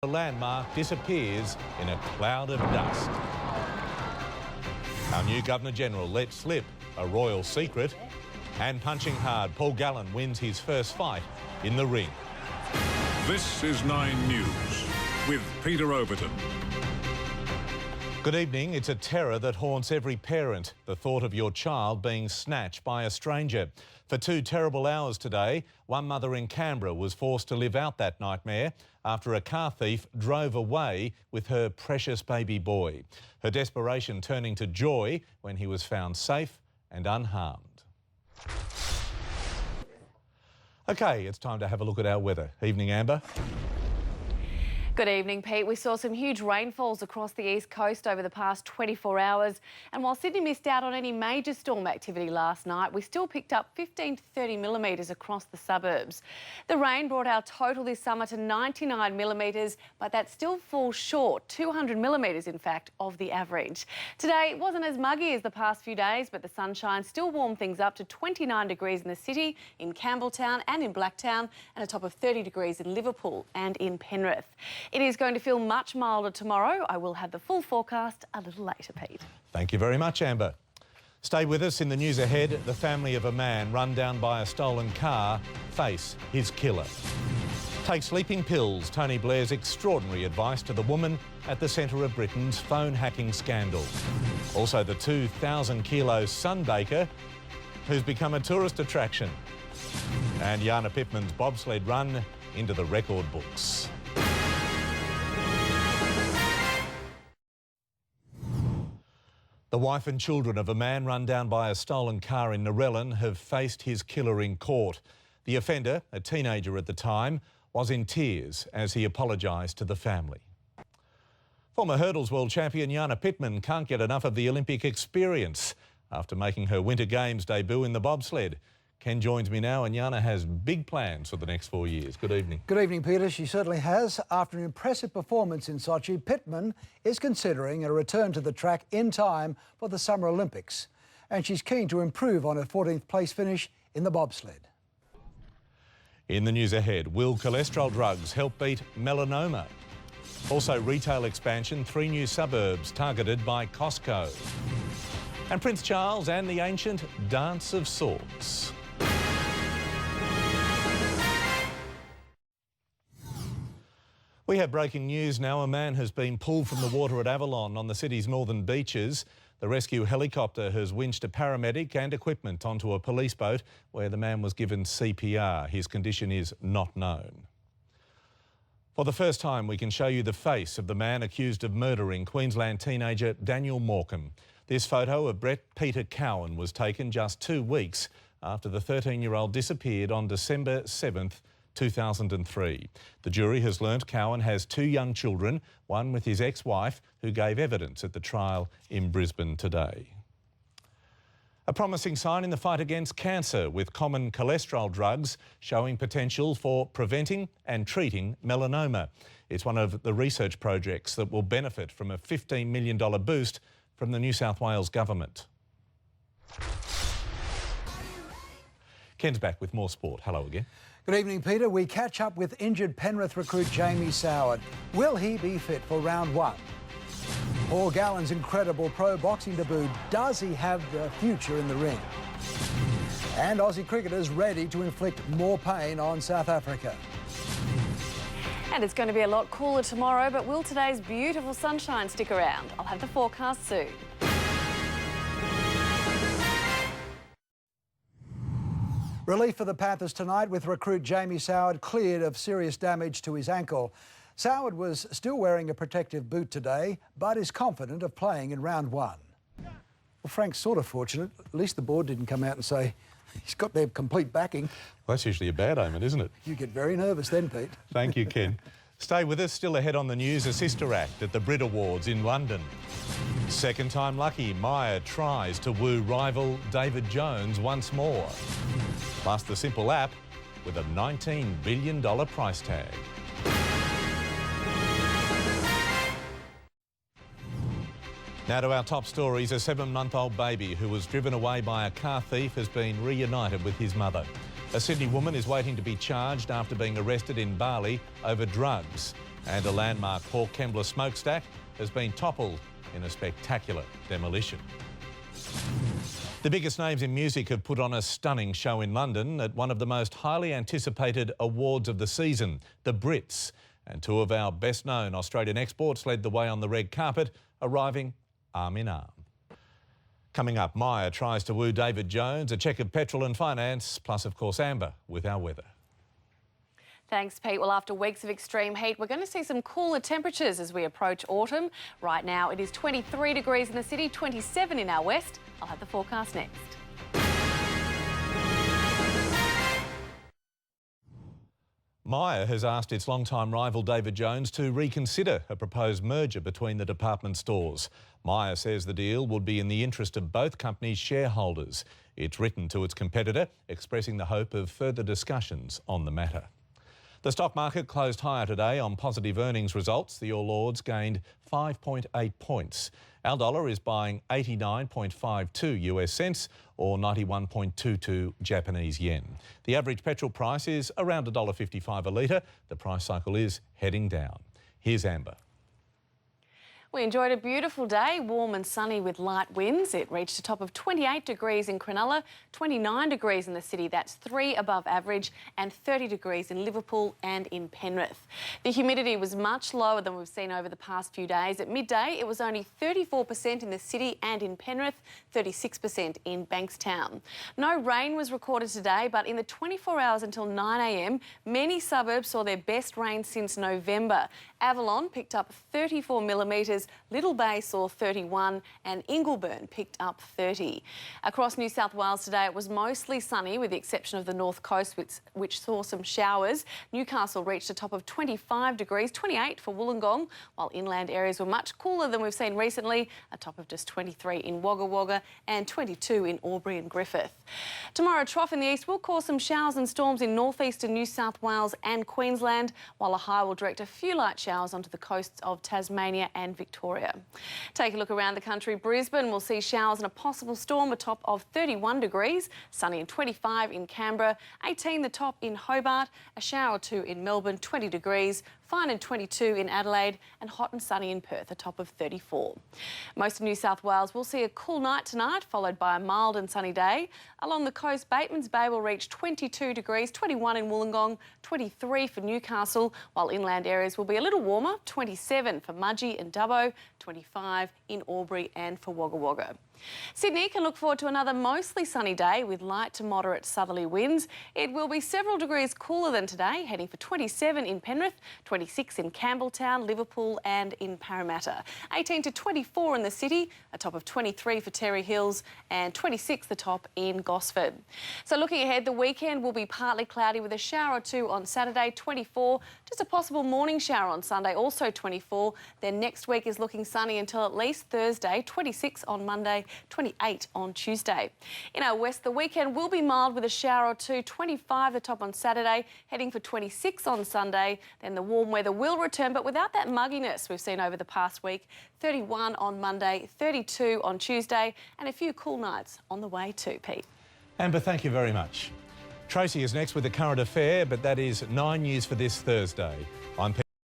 The landmark disappears in a cloud of dust. Our new Governor-General let slip a royal secret, and punching hard, Paul Gallen wins his first fight in the ring. This is 9 News with Peter Overton. Good evening. It's a terror that haunts every parent, the thought of your child being snatched by a stranger. For 2 terrible hours today, one mother in Canberra was forced to live out that nightmare after a car thief drove away with her precious baby boy. Her desperation turning to joy when he was found safe and unharmed. OK, it's time to have a look at our weather. Evening, Amber. Good evening, Pete. We saw some huge rainfalls across the east coast over the past 24 hours. And while Sydney missed out on any major storm activity last night, we still picked up 15 to 30 millimetres across the suburbs. The rain brought our total this summer to 99 millimetres, but that still falls short, 200 millimetres in fact, of the average. Today it wasn't as muggy as the past few days, but the sunshine still warmed things up to 29 degrees in the city, in Campbelltown and in Blacktown, and a top of 30 degrees in Liverpool and in Penrith. It is going to feel much milder tomorrow. I will have the full forecast a little later, Pete. Thank you very much, Amber. Stay with us. In the news ahead, the family of a man run down by a stolen car face his killer. Take sleeping pills, Tony Blair's extraordinary advice to the woman at the centre of Britain's phone hacking scandal. Also the 2,000-kilo sunbaker who's become a tourist attraction. And Jana Pittman's bobsled run into the record books. The wife and children of a man run down by a stolen car in Narellan have faced his killer in court. The offender, a teenager at the time, was in tears as he apologised to the family. Former hurdles world champion Jana Pittman can't get enough of the Olympic experience after making her Winter Games debut in the bobsled. Ken joins me now, and Jana has big plans for the next 4 years. Good evening. Good evening, Peter. She certainly has. After an impressive performance in Sochi, Pittman is considering a return to the track in time for the Summer Olympics. And she's keen to improve on her 14th place finish in the bobsled. In the news ahead, will cholesterol drugs help beat melanoma? Also retail expansion, 3 new suburbs targeted by Costco. And Prince Charles and the ancient Dance of Swords. We have breaking news now. A man has been pulled from the water at Avalon on the city's northern beaches. The rescue helicopter has winched a paramedic and equipment onto a police boat where the man was given CPR. His condition is not known. For the first time, we can show you the face of the man accused of murdering Queensland teenager Daniel Morecambe. This photo of Brett Peter Cowan was taken just 2 weeks after the 13-year-old disappeared on December 7th, 2003. The jury has learnt Cowan has 2 young children, one with his ex-wife, who gave evidence at the trial in Brisbane today. A promising sign in the fight against cancer, with common cholesterol drugs showing potential for preventing and treating melanoma. It's one of the research projects that will benefit from a $15 million boost from the New South Wales government. Ken's back with more sport. Hello again. Good evening, Peter. We catch up with injured Penrith recruit Jamie Soward. Will he be fit for round 1? Paul Gallen's incredible pro boxing debut. Does he have the future in the ring? And Aussie cricketers ready to inflict more pain on South Africa. And it's going to be a lot cooler tomorrow, but will today's beautiful sunshine stick around? I'll have the forecast soon. Relief for the Panthers tonight with recruit Jamie Soward cleared of serious damage to his ankle. Soward was still wearing a protective boot today, but is confident of playing in round 1. Well, Frank's sort of fortunate. At least the board didn't come out and say he's got their complete backing. Well, that's usually a bad omen, isn't it? You get very nervous then, Pete. Thank you, Ken. Stay with us. Still ahead on the news, a sister act at the Brit Awards in London. Second time lucky, Maya tries to woo rival David Jones once more. Plus the Simple app with a $19 billion price tag. Now to our top stories. A 7-month-old baby who was driven away by a car thief has been reunited with his mother. A Sydney woman is waiting to be charged after being arrested in Bali over drugs. And a landmark Port Kembla smokestack has been toppled in a spectacular demolition. The biggest names in music have put on a stunning show in London at one of the most highly anticipated awards of the season, the Brits. And two of our best-known Australian exports led the way on the red carpet, arriving arm in arm. Coming up, Maya tries to woo David Jones, a check of petrol and finance, plus, of course, Amber with our weather. Thanks, Pete. Well, after weeks of extreme heat, we're going to see some cooler temperatures as we approach autumn. Right now, it is 23 degrees in the city, 27 in our west. I'll have the forecast next. Maya has asked its longtime rival David Jones to reconsider a proposed merger between the department stores. Maya says the deal would be in the interest of both companies' shareholders. It's written to its competitor, expressing the hope of further discussions on the matter. The stock market closed higher today on positive earnings results. The All Ords gained 5.8 points. Our dollar is buying 89.52 US cents or 91.22 Japanese yen. The average petrol price is around $1.55 a litre. The price cycle is heading down. Here's Amber. We enjoyed a beautiful day, warm and sunny with light winds. It reached a top of 28 degrees in Cronulla, 29 degrees in the city, that's 3 above average, and 30 degrees in Liverpool and in Penrith. The humidity was much lower than we've seen over the past few days. At midday, it was only 34% in the city and in Penrith, 36% in Bankstown. No rain was recorded today, but in the 24 hours until 9 a.m, many suburbs saw their best rain since November. Avalon picked up 34 millimetres, Little Bay saw 31 and Ingleburn picked up 30. Across New South Wales today it was mostly sunny with the exception of the north coast which saw some showers. Newcastle reached a top of 25 degrees, 28 for Wollongong, while inland areas were much cooler than we've seen recently, a top of just 23 in Wagga Wagga and 22 in Albury and Griffith. Tomorrow a trough in the east will cause some showers and storms in northeastern New South Wales and Queensland, while a high will direct a few light showers onto the coasts of Tasmania and Victoria. Take a look around the country. Brisbane will see showers and a possible storm, a top of 31 degrees, sunny and 25 in Canberra, 18 the top in Hobart, a shower or two in Melbourne, 20 degrees, fine and 22 in Adelaide, and hot and sunny in Perth, a top of 34. Most of New South Wales will see a cool night tonight, followed by a mild and sunny day. Along the coast, Bateman's Bay will reach 22 degrees, 21 in Wollongong, 23 for Newcastle, while inland areas will be a little warmer, 27 for Mudgee and Dubbo, 25 in Albury and for Wagga Wagga. Sydney can look forward to another mostly sunny day with light to moderate southerly winds. It will be several degrees cooler than today, heading for 27 in Penrith, 26 in Campbelltown, Liverpool and in Parramatta. 18 to 24 in the city, a top of 23 for Terry Hills and 26 the top in Gosford. So looking ahead, the weekend will be partly cloudy with a shower or two on Saturday, 24, just a possible morning shower on Sunday, also 24. Then next week is looking sunny until at least Thursday, 26 on Monday, 28 on Tuesday. In our west, the weekend will be mild with a shower or two, 25 the top on Saturday, heading for 26 on Sunday. Then the warm weather will return, but without that mugginess we've seen over the past week. 31 on Monday, 32 on Tuesday, and a few cool nights on the way too, Pete. Amber, thank you very much. Tracy is next with the current affair, but that is 9 News for this Thursday. I'm Pete.